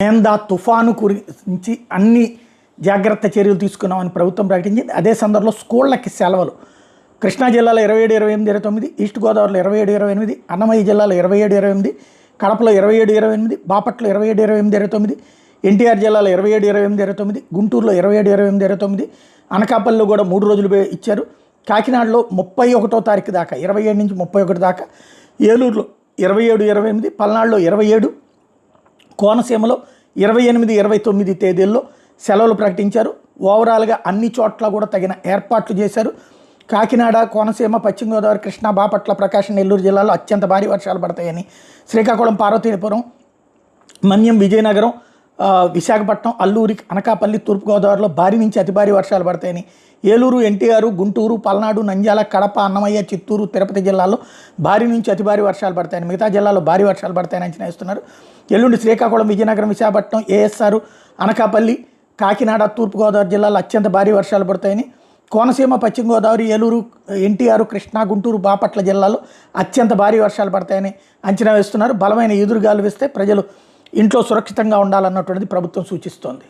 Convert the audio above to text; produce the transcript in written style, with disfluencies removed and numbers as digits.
నేందా తుఫాను గురించి అన్ని జాగ్రత్త చర్యలు తీసుకున్నామని ప్రభుత్వం ప్రకటించింది. అదే సందర్భంలో స్కూళ్ళకి సెలవులు. కృష్ణా జిల్లాలో 27, 28, 29, ఈస్ట్ గోదావరిలో 27, 28, అన్నమయ్య జిల్లాలో 27, 28, కడపలో 27, 28, బాపట్ల 27, 28, 29, ఎన్టీఆర్ జిల్లాలో 27, 28, 29, గుంటూరులో 27, 28, 29, అనకాపల్లిలో కూడా 3 రోజులు ఇచ్చారు. కాకినాడలో 31వ తారీఖు దాకా 27 నుంచి 31 దాకా, ఏలూరులో 27, 28, పల్నాడులో 27, కోనసీమలో 28, 29 తేదీల్లో సెలవులు ప్రకటించారు. ఓవరాల్గా అన్ని చోట్ల కూడా తగిన ఏర్పాట్లు చేశారు. కాకినాడ, కోనసీమ, పశ్చిమ గోదావరి, కృష్ణా, బాపట్ల, ప్రకాశం, నెల్లూరు జిల్లాలో అత్యంత భారీ వర్షాలు పడతాయని, శ్రీకాకుళం, పార్వతీపురం, మన్యం, విజయనగరం, విశాఖపట్నం, అల్లూరి, అనకాపల్లి, తూర్పుగోదావరిలో భారీ నుంచి అతి భారీ వర్షాలు పడతాయని, ఏలూరు, ఎన్టీఆర్, గుంటూరు, పల్నాడు, నంద్యాల, కడప, అన్నమయ్య, చిత్తూరు, తిరుపతి జిల్లాల్లో భారీ నుంచి అతి భారీ వర్షాలు పడతాయని, మిగతా జిల్లాల్లో భారీ వర్షాలు పడతాయని అంచనా వేస్తున్నారు. ఎల్లుండి శ్రీకాకుళం, విజయనగరం, విశాఖపట్నం, ఏఎస్ఆర్, అనకాపల్లి, కాకినాడ, తూర్పుగోదావరి జిల్లాలో అత్యంత భారీ వర్షాలు పడతాయని, కోనసీమ, పశ్చిమ గోదావరి, ఏలూరు, ఎన్టీఆర్, కృష్ణా, గుంటూరు, బాపట్ల జిల్లాలో అత్యంత భారీ వర్షాలు పడతాయని అంచనా వేస్తున్నారు. బలమైన ఎదురుగాలు వేస్తే ప్రజలు ఇంట్లో సురక్షితంగా ఉండాలన్నటువంటిది ప్రభుత్వం సూచిస్తోంది.